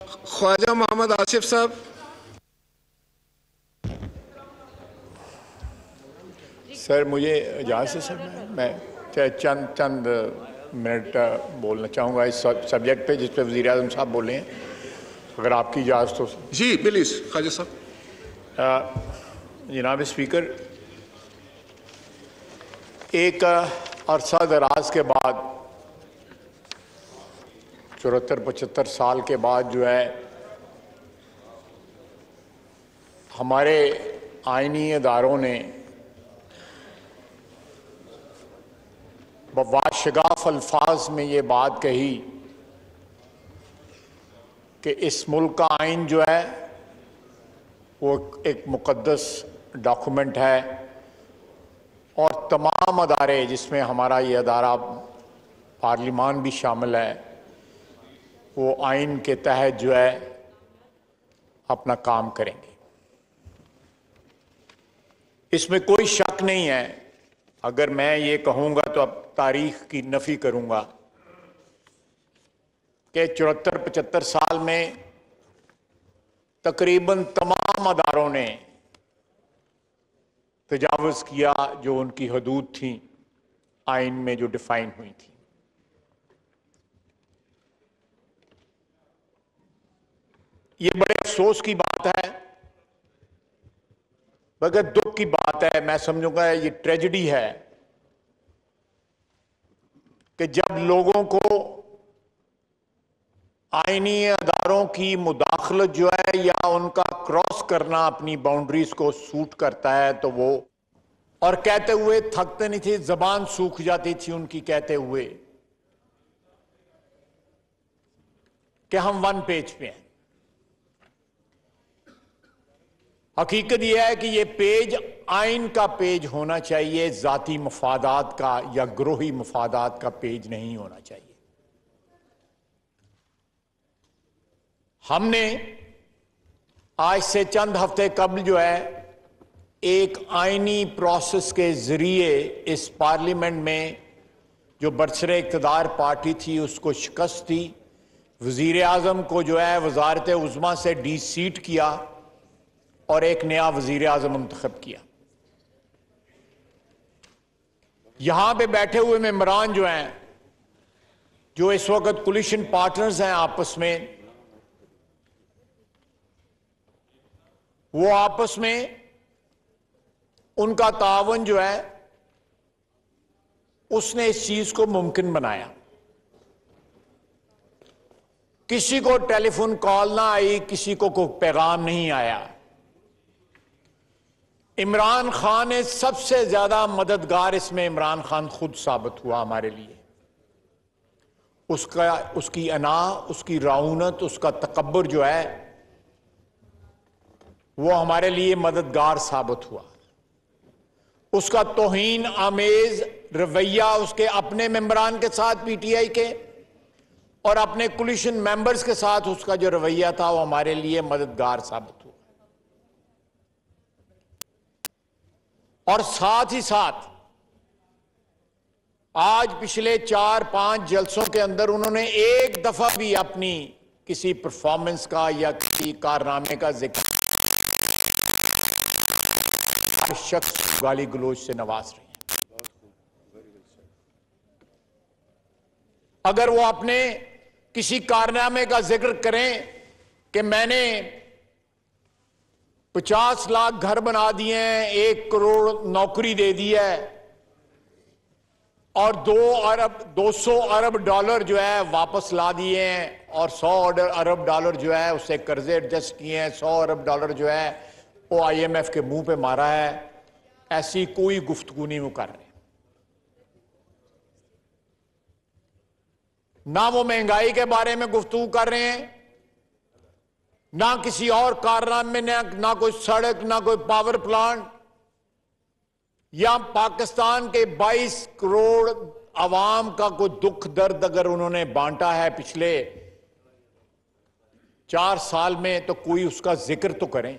ख्वाजा मोहम्मद आसिफ साहब। सर मुझे इजाज़त है सर, मैं चंद मिनट बोलना चाहूँगा इस सब्जेक्ट पे जिस पे वज़ीर आज़म साहब बोले हैं, अगर आपकी इजाज़त हो। जी प्लीज़ ख्वाजा साहब। जनाब स्पीकर, एक अरसा दराज के बाद 74-75 साल के बाद जो है हमारे आइनी इदारों ने बवाशगाफ अल्फाज में ये बात कही कि इस मुल्क का आइन जो है वो एक मुक़द्दस डॉक्यूमेंट है और तमाम अदारे जिसमें हमारा ये अदारा पार्लिमान भी शामिल है वो आइन के तहत जो है अपना काम करेंगे। इसमें कोई शक नहीं है। अगर मैं ये कहूँगा तो अब तारीख की नफ़ी करूँगा कि 74-75 साल में तकरीबन तमाम अदारों ने तजावुज़ किया जो उनकी हदूद थी आइन में जो डिफाइन हुई थी। ये बड़े अफसोस की बात है, मगर दुख की बात है। मैं समझूंगा ये ट्रेजेडी है कि जब लोगों को आईनी अदारों की मुदाखलत जो है या उनका क्रॉस करना अपनी बाउंड्रीज को सूट करता है तो वो और कहते हुए थकते नहीं थे, जबान सूख जाती थी उनकी कहते हुए कि हम वन पेज पे हैं। हकीकत यह है कि यह पेज आइन का पेज होना चाहिए, जाती मफादात का या ग्रोही मफादात का पेज नहीं होना चाहिए। हमने आज से चंद हफ्ते कबल जो है एक आइनी प्रोसेस के जरिए इस पार्लियामेंट में जो बरसरे इक़्तिदार पार्टी थी उसको शिकस्त दी, वज़ीर आज़म को जो है वज़ारत उज़्मा से डी-सीट किया और एक नया वज़ीर आज़म मुंतखब किया। यहां पे बैठे हुए मेंबरान जो हैं, जो इस वक्त कोलिशन पार्टनर्स हैं आपस में, वो आपस में उनका तावन जो है उसने इस चीज को मुमकिन बनाया। किसी को टेलीफोन कॉल ना आई, किसी को कोई पैगाम नहीं आया। इमरान खान ने सबसे ज्यादा मददगार इसमें इमरान खान खुद साबित हुआ हमारे लिए। उसकी अना, उसकी राउनत, उसका तकब्बुर जो है वो हमारे लिए मददगार साबित हुआ। उसका तौहीन आमेज रवैया उसके अपने मेंबरान के साथ पीटीआई के और अपने कोलिशन मेंबर्स के साथ उसका जो रवैया था वो हमारे लिए मददगार साबित हुआ। और साथ ही साथ आज पिछले 4-5 जलसों के अंदर उन्होंने एक दफा भी अपनी किसी परफॉर्मेंस का या किसी कारनामे का जिक्र, हर शख्स गाली गलोच से नवाज रहे हैं। अगर वो अपने किसी कारनामे का जिक्र करें कि मैंने 50 लाख घर बना दिए हैं, 1 करोड़ नौकरी दे दी है और 200 अरब डॉलर जो है वापस ला दिए हैं और 100 अरब डॉलर जो है उससे कर्जे एडजस्ट किए हैं, 100 अरब डॉलर जो है वो IMF के मुंह पे मारा है, ऐसी कोई गुफ्तगू नहीं वो कर रहे। ना वो महंगाई के बारे में गुफ्तगू कर रहे हैं, ना किसी और कारनामे में, ना कोई सड़क, ना कोई पावर प्लांट, या पाकिस्तान के 22 करोड़ अवाम का कोई दुख दर्द अगर उन्होंने बांटा है पिछले 4 साल में तो कोई उसका जिक्र तो करें।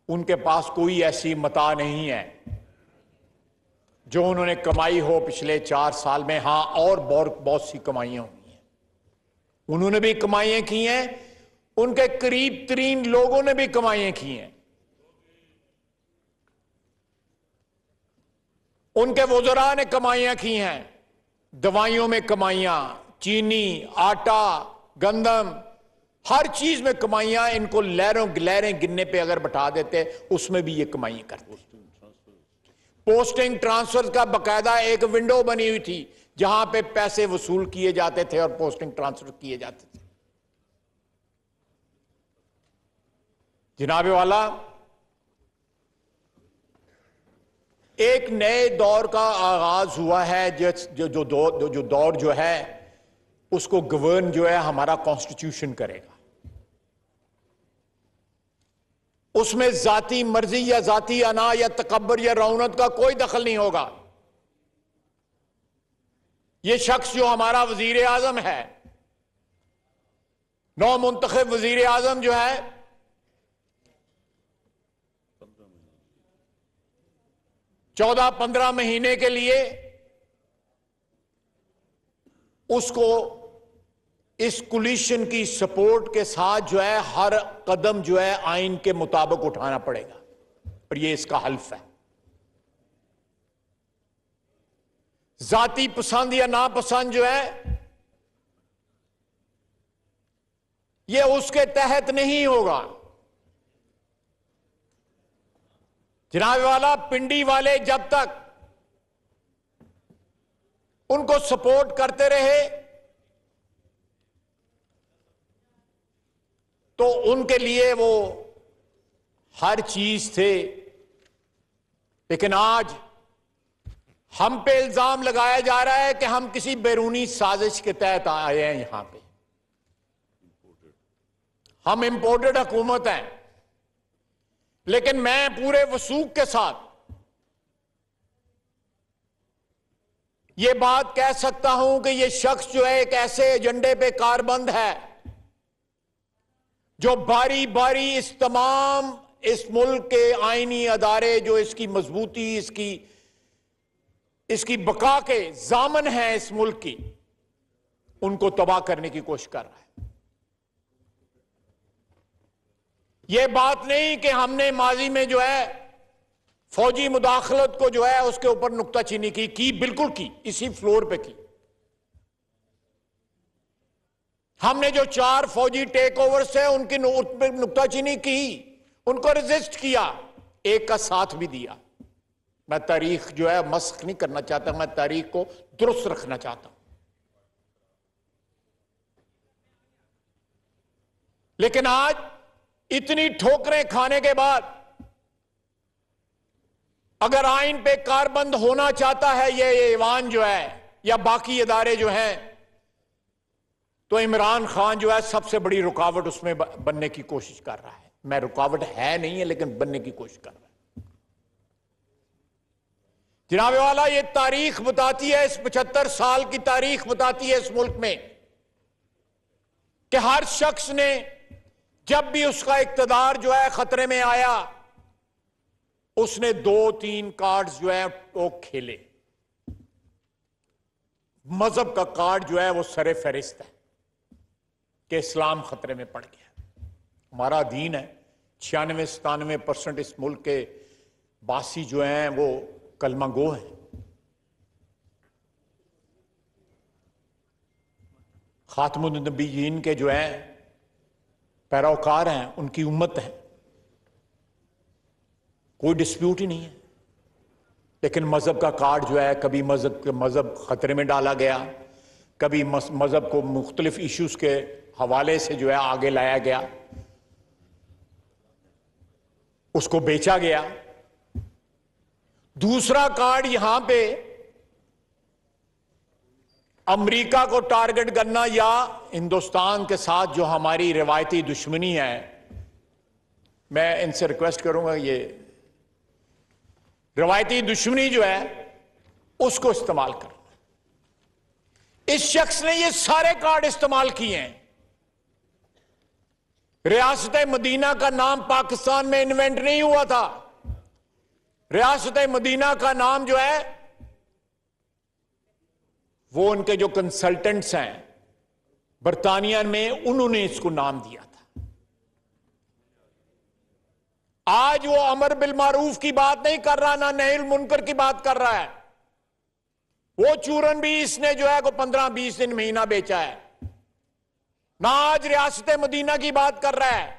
उनके पास कोई ऐसी मता नहीं है जो उन्होंने कमाई हो पिछले 4 साल में। हां, और बहुत सी कमाइयां हुई हैं। उन्होंने भी कमाइयां की हैं, उनके करीब तरीन लोगों ने भी कमाइयां की हैं, उनके वज़रा ने कमाइयां की हैं, दवाइयों में कमाइयां, चीनी, आटा, गंदम, हर चीज में कमाइयां। इनको लहरों लहरें गिनने पे अगर बैठा देते उसमें भी ये कमाइयां करते। पोस्टिंग ट्रांसफर का बकायदा एक विंडो बनी हुई थी जहां पे पैसे वसूल किए जाते थे और पोस्टिंग ट्रांसफर किए जाते थे। जनाबे वाला, एक नए दौर का आगाज हुआ है जो दौर जो है उसको गवर्न जो है हमारा कॉन्स्टिट्यूशन करेगा। उसमें जाती मर्जी या जाती अना या तकब्बर या रौनत का कोई दखल नहीं होगा। यह शख्स जो हमारा वजीर आजम है, नौ मुंतखब वजीर आजम जो है, चौदह 15 महीने के लिए उसको इस कोलिशन की सपोर्ट के साथ जो है हर कदम जो है आइन के मुताबिक उठाना पड़ेगा और ये इसका हल्फ है। जाती पसंद या नापसंद जो है ये उसके तहत नहीं होगा। जनाब वाला, पिंडी वाले जब तक उनको सपोर्ट करते रहे तो उनके लिए वो हर चीज थे, लेकिन आज हम पे इल्जाम लगाया जा रहा है कि हम किसी बैरूनी साजिश के तहत आए हैं। यहां पे हम इंपोर्टेड हुकूमत हैं, लेकिन मैं पूरे वसूख के साथ यह बात कह सकता हूं कि यह शख्स जो है एक ऐसे एजेंडे पे कारबंद है जो बारी बारी इस मुल्क के आईनी अदारे जो इसकी मजबूती, इसकी बका के जामन है इस मुल्क की, उनको तबाह करने की कोशिश कर रहा है। यह बात नहीं कि हमने माजी में जो है फौजी मुदाखलत को जो है उसके ऊपर नुक्ताचीनी की, बिल्कुल की, इसी फ्लोर पे की। हमने जो 4 फौजी टेक ओवर्स है उनकी नुक्ताचीनी की, उनको रेजिस्ट किया, एक का साथ भी दिया। मैं तारीख जो है मस्ख नहीं करना चाहता, मैं तारीख को दुरुस्त रखना चाहता हूं। लेकिन आज इतनी ठोकरें खाने के बाद अगर आइन पे कारबंद होना चाहता है ये ऐवान जो है या बाकी इदारे जो हैं, तो इमरान खान जो है सबसे बड़ी रुकावट उसमें बनने की कोशिश कर रहा है। मैं रुकावट है नहीं है, लेकिन बनने की कोशिश कर रहा है। जनाब वाला, ये तारीख बताती है, इस 75 साल की तारीख बताती है इस मुल्क में कि हर शख्स ने जब भी उसका इक्तदार जो है खतरे में आया, उसने 2-3 कार्ड्स जो है वो खेले। मजहब का कार्ड जो है वो सरे फहरिस्त है कि इस्लाम खतरे में पड़ गया। हमारा दीन है, 96-97% इस मुल्क के बासी जो हैं वो कलमा गो हैं। खातमुन नबीयीन के जो हैं पैरोकार हैं, उनकी उम्मत है, कोई डिस्प्यूट ही नहीं है। लेकिन मजहब का कार्ड जो है, कभी मजहब खतरे में डाला गया, कभी मजहब को मुख्तलिफ इश्यूज के हवाले से जो है आगे लाया गया, उसको बेचा गया। दूसरा कार्ड यहां पे अमेरिका को टारगेट करना या हिंदुस्तान के साथ जो हमारी रिवायती दुश्मनी है, मैं इनसे रिक्वेस्ट करूंगा ये रिवायती दुश्मनी जो है उसको इस्तेमाल करना। इस शख्स ने ये सारे कार्ड इस्तेमाल किए हैं। रियासत मदीना का नाम पाकिस्तान में इन्वेंट नहीं हुआ था। रियासत मदीना का नाम जो है वो उनके जो कंसल्टेंट्स हैं बरतानिया में उन्होंने इसको नाम दिया था। आज वो अमर बिल मारूफ की बात नहीं कर रहा, ना नहील मुनकर की बात कर रहा है। वो चूरन भी इसने जो है को 15-20 दिन महीना बेचा है ना। आज रियासत मदीना की बात कर रहा है।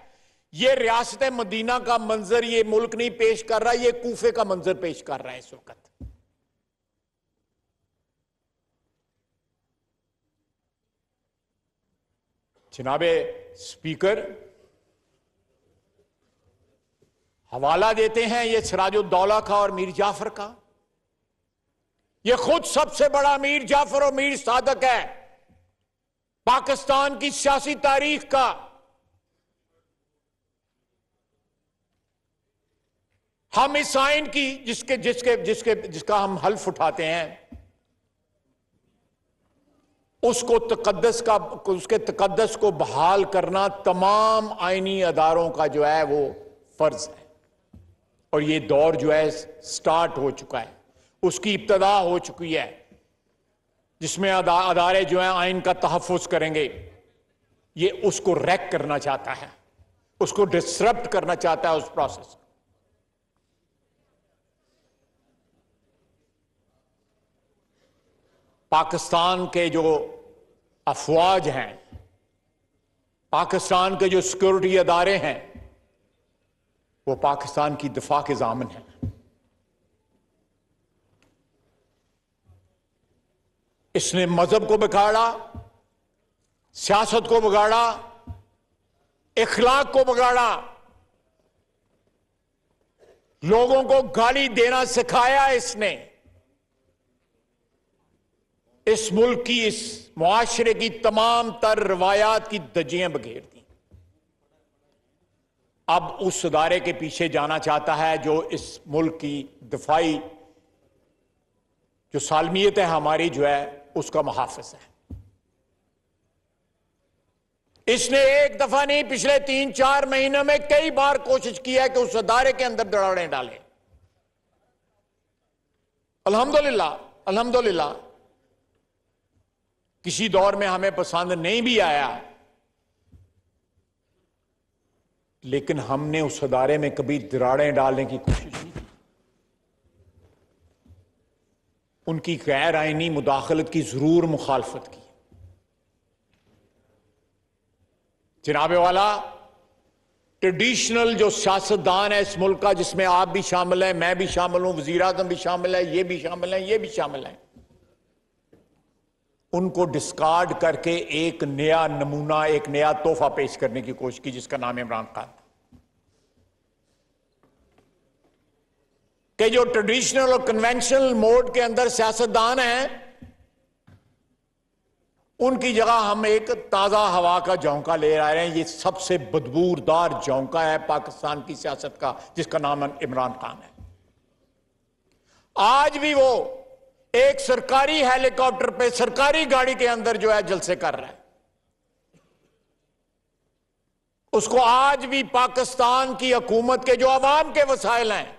ये रियासत मदीना का मंजर ये मुल्क नहीं पेश कर रहा, ये कूफे का मंजर पेश कर रहा है इस वक्त। जनाबे स्पीकर, हवाला देते हैं ये सिराजुद्दौला का और मीर जाफर का। ये खुद सबसे बड़ा मीर जाफर और मीर सादक है पाकिस्तान की सियासी तारीख का। हम इस आइन की जिसका हम हल्फ उठाते हैं, उसके तकद्दस को बहाल करना तमाम आईनी अदारों का जो है वो फर्ज है। और ये दौर जो है स्टार्ट हो चुका है, उसकी इब्तदा हो चुकी है, जिसमें अदारे जो है आइन का तहफ़्फ़ुज़ करेंगे। ये उसको रैक करना चाहता है, उसको डिसरप्ट करना चाहता है उस प्रोसेस को। पाकिस्तान के जो अफवाज हैं, पाकिस्तान के जो सिक्योरिटी अदारे हैं, वो पाकिस्तान की दिफा के ज़ामिन हैं। इसने मजहब को बिगाड़ा, सियासत को बिगाड़ा, इखलाक को बिगाड़ा, लोगों को गाली देना सिखाया। इसने इस मुल्क की, इस मुआशरे की तमाम तर रवायात की धज्जियां बखेर दी। अब उस अदारे के पीछे जाना चाहता है जो इस मुल्क की दिफाई जो सालमियत है हमारी जो है उसका मुहाफिज है। इसने एक दफा नहीं, पिछले 3-4 महीनों में कई बार कोशिश की है कि उस अदारे के अंदर दरारें डालें। अल्हम्दुलिल्लाह अल्हम्दुलिल्लाह किसी दौर में हमें पसंद नहीं भी आया, लेकिन हमने उस अदारे में कभी दरारें डालने की कोशिश नहीं की। उनकी गैर आईनी मुदाखलत की जरूर मुखालफत की। जनाबे वाला, ट्रेडिशनल जो सियासतदान है इस मुल्क का, जिसमें आप भी शामिल हैं, मैं भी शामिल हूं, वजीर आज़म भी शामिल है, ये भी शामिल है, ये भी शामिल है, उनको डिस्कार्ड करके एक नया नमूना, एक नया तोहफा पेश करने की कोशिश की, जिसका नाम इमरान खान था। कि जो ट्रेडिशनल और कन्वेंशनल मोड के अंदर सियासतदान हैं, उनकी जगह हम एक ताजा हवा का झोंका ले आ रहे हैं। ये सबसे बदबूदार झोंका है पाकिस्तान की सियासत का, जिसका नाम इमरान खान है। आज भी वो एक सरकारी हेलीकॉप्टर पे, सरकारी गाड़ी के अंदर जो है जलसे कर रहा है। उसको आज भी पाकिस्तान की हुकूमत के जो अवाम के वसाइल हैं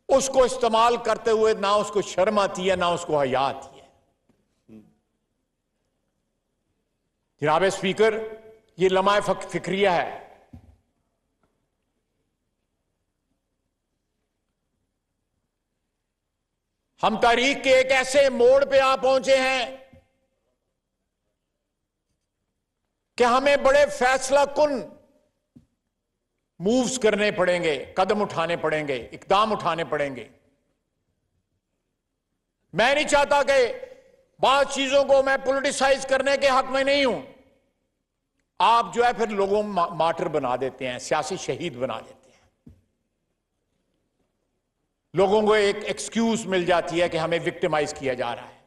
उसको इस्तेमाल करते हुए ना उसको शर्म आती है, ना उसको हया आती है। जनाब स्पीकर, ये लम्हा फिक्रिया है। हम तारीख के एक ऐसे मोड़ पे आ पहुंचे हैं कि हमें बड़े फैसला कुन मूव्स करने पड़ेंगे, कदम उठाने पड़ेंगे, इकदाम उठाने पड़ेंगे। मैं नहीं चाहता कि बाद चीजों को मैं पॉलिटिसाइज करने के हक में नहीं हूं। आप जो है फिर लोगों मार्टर बना देते हैं, सियासी शहीद बना देते हैं। लोगों को एक एक्सक्यूज मिल जाती है कि हमें विक्टिमाइज किया जा रहा है।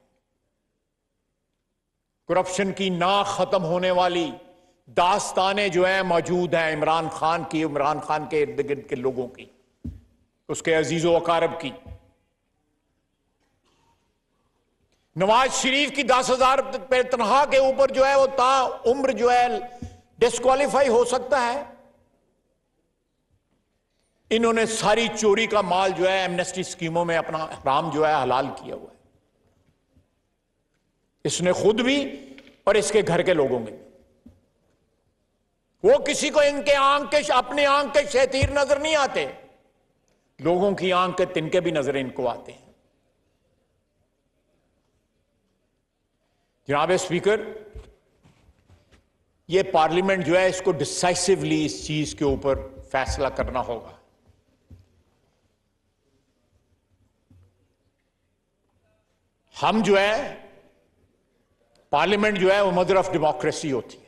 करप्शन की ना खत्म होने वाली दास्तानें जो है मौजूद हैं इमरान खान की, इमरान खान के इर्द गिर्द के लोगों की, उसके अजीजो अकारब की। नवाज शरीफ की 10,000 तनख्वाह के ऊपर जो है वो ता उम्र जो है डिस्क्वालीफाई हो सकता है। इन्होंने सारी चोरी का माल जो है एमनेस्टी स्कीमों में अपना हराम जो है हलाल किया हुआ है। इसने खुद भी और इसके घर के लोगों में। वो किसी को इनके अपने आंख के शैतीर नजर नहीं आते, लोगों की आंख के तिनके भी नजर इनको आते हैं। जनाब स्पीकर, ये पार्लियामेंट जो है इसको डिसाइसिवली इस चीज के ऊपर फैसला करना होगा। हम जो है, पार्लियामेंट जो है वो मदर ऑफ डेमोक्रेसी होती है।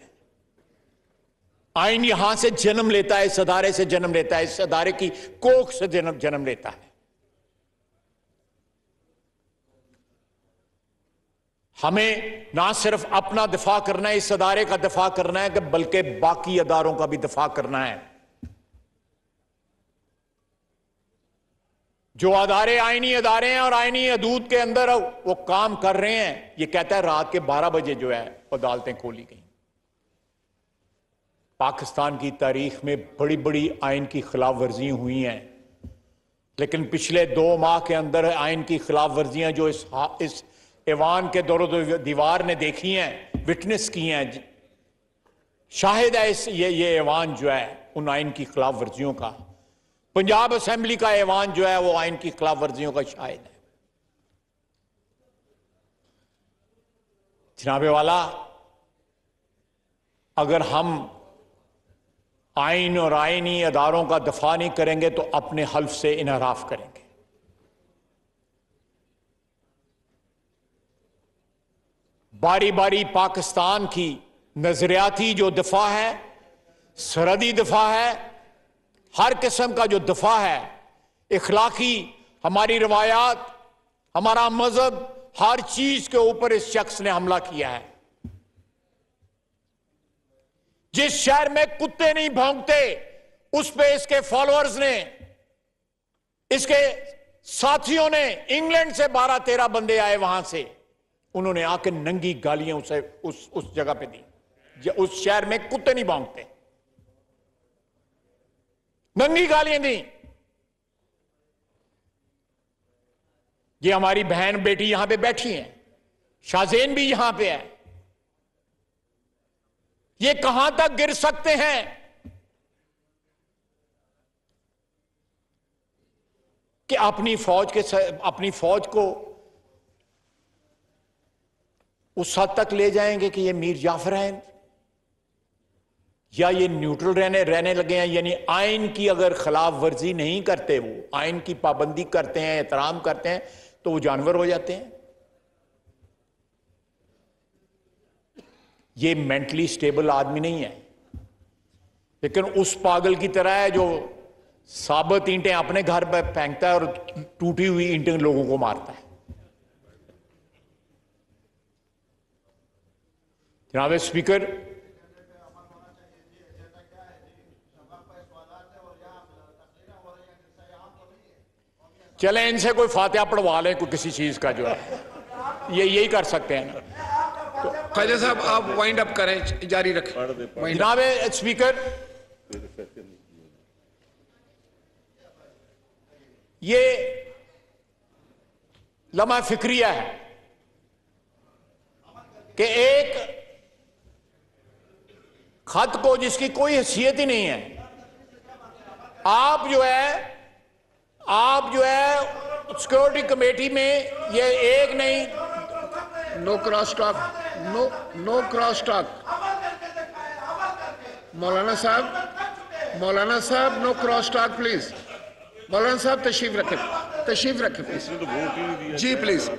आइन यहां से जन्म लेता है, इस अदारे से जन्म लेता है, इस अदारे की कोख से जन्म लेता है। हमें ना सिर्फ अपना दिफा करना है, इस अदारे का दिफा करना है, कि बल्कि बाकी अदारों का भी दिफा करना है। जो अदारे आईनी अदारे हैं और आईनी हदूद के अंदर वो काम कर रहे हैं, ये कहता है रात के 12 बजे जो है अदालतें खोली गई। पाकिस्तान की तारीख में बड़ी बड़ी आइन की खिलाफ वर्जी हुई हैं, लेकिन पिछले 2 माह के अंदर आइन की खिलाफ वर्जियां जो इस ऐवान के दौर दीवार ने देखी हैं, विटनेस की हैं, शाहिद है ये ऐवान जो है उन आइन की खिलाफ वर्जियों का। पंजाब असेंबली का ऐवान जो है वो आइन की खिलाफ वर्जियों का शाहिद है। जनाबे वाला, अगर हम आइन और आइनी अदारों का दफा नहीं करेंगे तो अपने हल्फ से इनहराफ करेंगे। बारी बारी पाकिस्तान की नजरियाती जो दफा है, सरहदी दफा है, हर किस्म का जो दफा है, इखलाकी, हमारी रवायात, हमारा मजहब, हर चीज के ऊपर इस शख्स ने हमला किया है। जिस शहर में कुत्ते नहीं भौंकते उस पे इसके फॉलोअर्स ने, इसके साथियों ने, इंग्लैंड से 12-13 बंदे आए, वहां से उन्होंने आके नंगी गालियां उसे उस जगह पे दी। उस शहर में कुत्ते नहीं भौंकते, नंगी गालियां दी। ये हमारी बहन बेटी यहां पे बैठी हैं, शाहजेन भी यहां पे है। ये कहां तक गिर सकते हैं? कि अपनी फौज को उस हद तक ले जाएंगे कि ये मीर जाफर हैं, या ये न्यूट्रल रहने लगे हैं। यानी आइन की अगर खिलाफ वर्जी नहीं करते, वो आइन की पाबंदी करते हैं, एहतराम करते हैं, तो वो जानवर हो जाते हैं। ये मेंटली स्टेबल आदमी नहीं है, लेकिन उस पागल की तरह है जो साबित ईंटें अपने घर पर फेंकता है और टूटी हुई ईंटें लोगों को मारता है। जनाब स्पीकर, चले इनसे कोई फातिहा पढ़वा लें, कोई किसी चीज का जो है, ये यही कर सकते हैं ना। तो ख्वाजा साहब आप वाइंड अप करें, जारी रखें। जनाब स्पीकर, ये लम्हा फिक्रिया है कि एक खत को जिसकी कोई हैसियत ही नहीं है, आप जो है सिक्योरिटी कमेटी में ये एक नहीं, no cross talk, no cross talk. मौलाना साहब नो क्रॉस टॉक प्लीज। मौलाना साहब तशरीफ रखें प्लीज। जी प्लीज,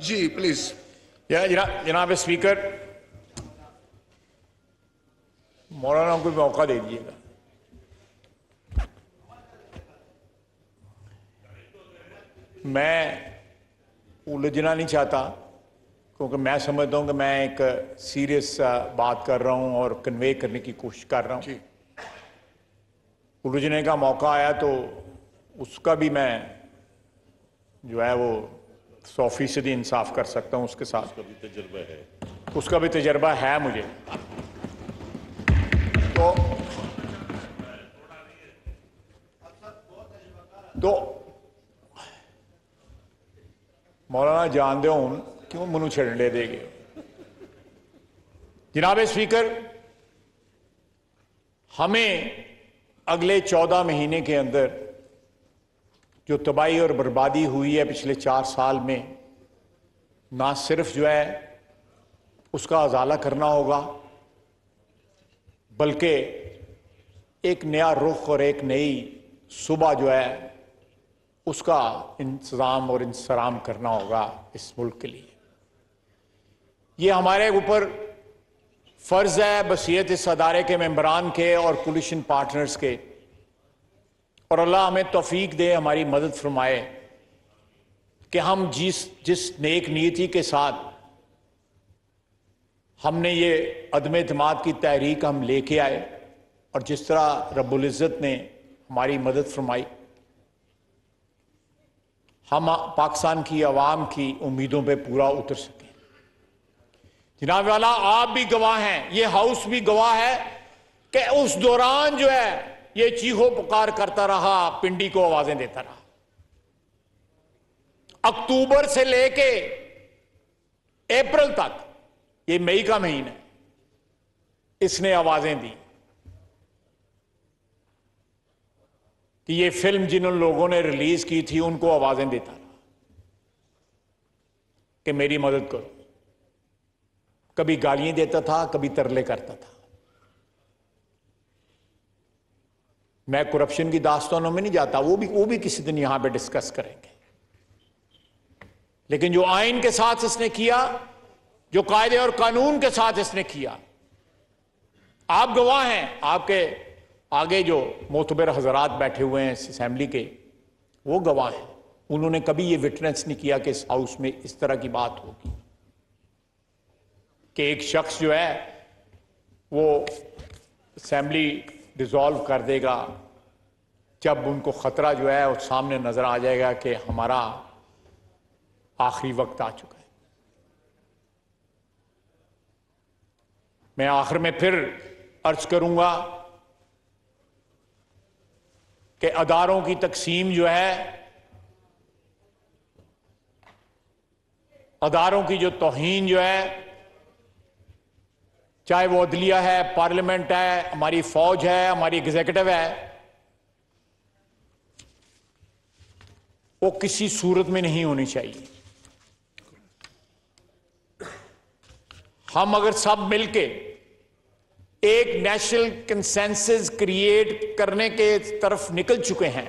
जी प्लीज। जनाब स्पीकर, मौलाना को मौका दे दीजिएगा। मैं उलझना नहीं चाहता, क्योंकि मैं समझता हूं कि मैं एक सीरियस बात कर रहा हूं और कन्वे करने की कोशिश कर रहा हूं। उलझने का मौका आया तो उसका भी मैं जो है वो 100% इंसाफ कर सकता हूं उसके साथ। उसका भी तजर्बा है मुझे। तो मौलाना जानते हो क्यों मनु छड़ने देंगे। जनाब स्पीकर, हमें अगले 14 महीने के अंदर जो तबाही और बर्बादी हुई है पिछले 4 साल में, ना सिर्फ जो है उसका अजाला करना होगा, बल्कि एक नया रुख और एक नई सुबह जो है उसका इंतजाम और इंतजाम करना होगा इस मुल्क के लिए। ये हमारे ऊपर फर्ज है बसीयत इस अदारे के मेंबरान के और कोलिशन पार्टनर्स के, और अल्लाह हमें तौफीक दे, हमारी मदद फरमाए कि हम जिस नेक नीयती के साथ हमने ये अदम एतमाद की तहरीक हम लेके आए और जिस तरह रब्बुल इज़्ज़त ने हमारी मदद फरमाई, हम पाकिस्तान की आवाम की उम्मीदों पे पूरा उतर सकें। जनाब वाला, आप भी गवाह हैं, ये हाउस भी गवाह है कि उस दौरान जो है ये चीखो पुकार करता रहा, पिंडी को आवाजें देता रहा। अक्टूबर से लेके अप्रैल तक, ये मई का महीना है, इसने आवाजें दी कि ये फिल्म जिन लोगों ने रिलीज की थी उनको आवाजें देता रहा कि मेरी मदद करो। कभी गालियां देता था, कभी तरले करता था। मैं करप्शन की दास्तानों में नहीं जाता, वो भी किसी दिन यहां पे डिस्कस करेंगे। लेकिन जो आइन के साथ इसने किया, जो कायदे और कानून के साथ इसने किया, आप गवाह हैं। आपके आगे जो मोतबर हजरात बैठे हुए हैं इस असेंबली के, वो गवाह हैं। उन्होंने कभी ये विटनेस नहीं किया कि इस हाउस में इस तरह की बात होगी कि एक शख्स जो है वो असेंबली डिसॉल्व कर देगा जब उनको खतरा जो है वो सामने नजर आ जाएगा कि हमारा आखिरी वक्त आ चुका है। मैं आखिर में फिर अर्ज करूंगा कि अदारों की तकसीम जो है, अदारों की जो तौहीन जो है, चाहे वो अदलिया है, पार्लियामेंट है, हमारी फौज है, हमारी एग्जीक्यूटिव है, वो किसी सूरत में नहीं होनी चाहिए। हम अगर सब मिलके एक नेशनल कंसेंसस क्रिएट करने के तरफ निकल चुके हैं,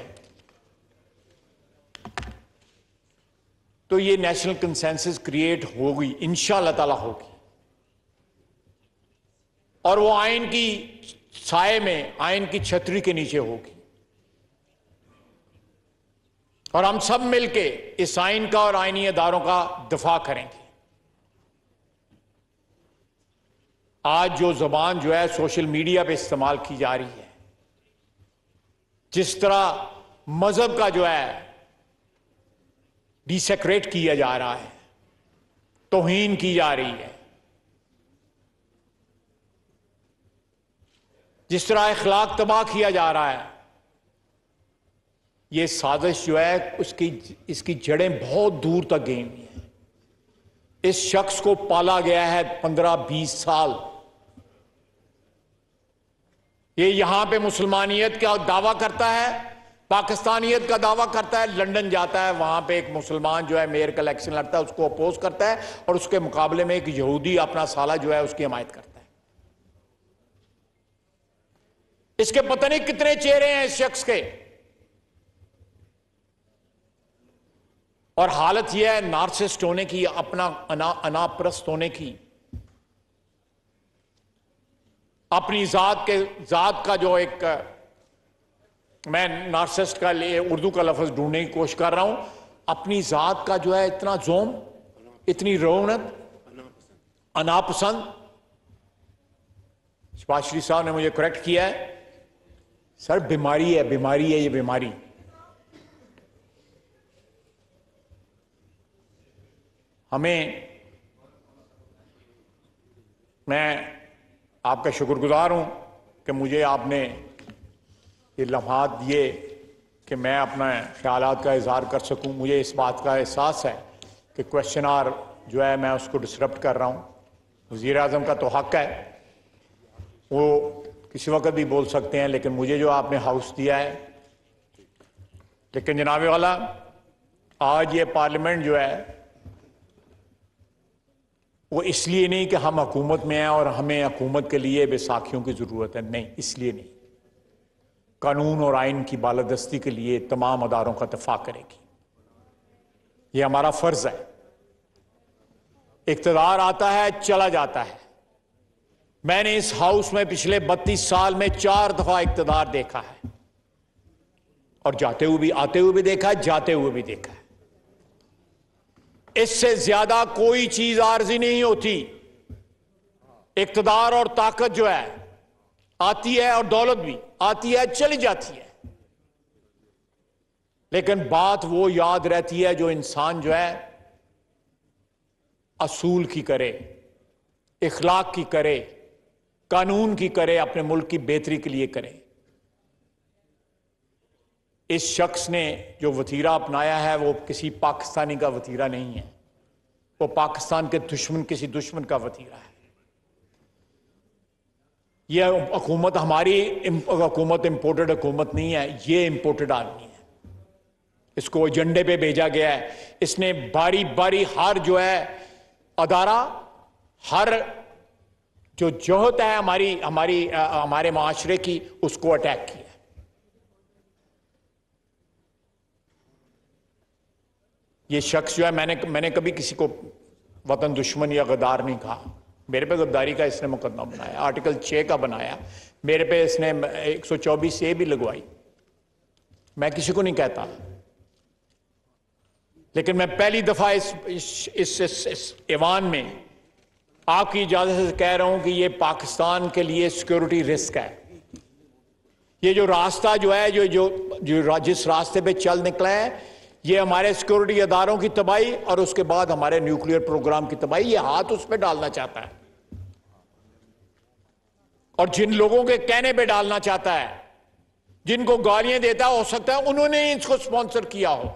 तो ये नेशनल कंसेंसस क्रिएट होगी, इंशाअल्लाह ताला होगी, और वो आइन की साए में, आइन की छतरी के नीचे होगी, और हम सब मिलके इस आइन का और आइनी अदारों का दफा करेंगे। आज जो जबान जो है सोशल मीडिया पे इस्तेमाल की जा रही है, जिस तरह मजहब का जो है डिसेक्रेट किया जा रहा है, तौहीन की जा रही है, जिस तरह अखलाक तबाह किया जा रहा है, ये साजिश जो है इसकी जड़ें बहुत दूर तक गई हुई हैं। इस शख्स को पाला गया है 15-20 साल। ये यहां पे मुसलमानियत का दावा करता है, पाकिस्तानियत का दावा करता है, लंदन जाता है, वहां पे एक मुसलमान जो है मेयर का इलेक्शन लड़ता है, उसको अपोज करता है, और उसके मुकाबले में एक यहूदी अपना साला जो है उसकी हिमायत करता है। इसके पता नहीं कितने चेहरे हैं इस शख्स के, और हालत यह है नार्सिसिस्ट होने की, अपना अनाप्रस्त होने की, अपनी जात का जो एक, मैं नार्सिसिस्ट का लिए उर्दू का लफ्ज ढूंढने की कोशिश कर रहा हूं, अपनी जात का जो है इतना जोम, इतनी रौनक, अनापसंद। शबाश्री साहब ने मुझे करेक्ट किया है, सर बीमारी है, बीमारी है, ये बीमारी। मैं आपका शुक्रगुजार हूं कि मुझे आपने ये लम्हात दिए कि मैं अपना ख्यालात का इजहार कर सकूं। मुझे इस बात का एहसास है कि क्वेश्चन आवर जो है मैं उसको डिसरप्ट कर रहा हूं। वज़ीर आज़म का तो हक है, वो किसी वक्त भी बोल सकते हैं, लेकिन मुझे जो आपने हाउस दिया है, लेकिन जनाब वाला आज ये पार्लियामेंट जो है वो इसलिए नहीं कि हम हुकूमत में हैं और हमें हुकूमत के लिए बैसाखियों की जरूरत है, नहीं, इसलिए नहीं। कानून और आइन की बालादस्ती के लिए तमाम अदारों का इत्तेफाक करेगी, ये हमारा फर्ज है। इक़्तिदार आता है चला जाता है। मैंने इस हाउस में पिछले 32 साल में 4 दफा इक़्तिदार देखा है, और जाते हुए भी, आते हुए भी देखा है, जाते हुए भी देखा है। इससे ज्यादा कोई चीज आर्जी नहीं होती। इक़्तिदार और ताकत जो है आती है, और दौलत भी आती है, चली जाती है, लेकिन बात वो याद रहती है जो इंसान जो है असूल की करे, इखलाक की करे, कानून की करे, अपने मुल्क की बेहतरी के लिए करे। इस शख्स ने जो वतीरा अपनाया है वो किसी पाकिस्तानी का वतीरा नहीं है, वो पाकिस्तान के दुश्मन, किसी दुश्मन का वतीरा है। यह हुकूमत हमारी हुकूमत इंपोर्टेड हुकूमत नहीं है, ये इंपोर्टेड आदमी है। इसको एजेंडे पे भेजा गया है। इसने बारी बारी हर जो है अदारा, हर जो जोहत है हमारे माशरे की, उसको अटैक किया। ये शख्स जो है, मैंने कभी किसी को वतन दुश्मन या गद्दार नहीं कहा। मेरे पे गद्दारी का इसने मुकदमा बनाया, आर्टिकल 6 का बनाया, मेरे पे इसने 124A भी लगवाई। मैं किसी को नहीं कहता, लेकिन मैं पहली दफा इस ऐवान में आपकी इजाजत से कह रहा हूं कि ये पाकिस्तान के लिए सिक्योरिटी रिस्क है। ये जो रास्ता जो है, जिस रास्ते पे चल निकला है, ये हमारे सिक्योरिटी अदारों की तबाही और उसके बाद हमारे न्यूक्लियर प्रोग्राम की तबाही, ये हाथ उस पर डालना चाहता है, और जिन लोगों के कहने पे डालना चाहता है, जिनको गालियां देता हो सकता है उन्होंने ही इसको स्पॉन्सर किया हो,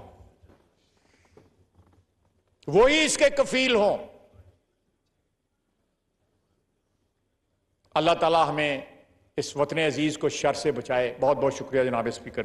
वही इसके कफील हों। अल्लाह ताला हमें इस वतन अजीज को शर से बचाए। बहुत बहुत शुक्रिया जनाब स्पीकर।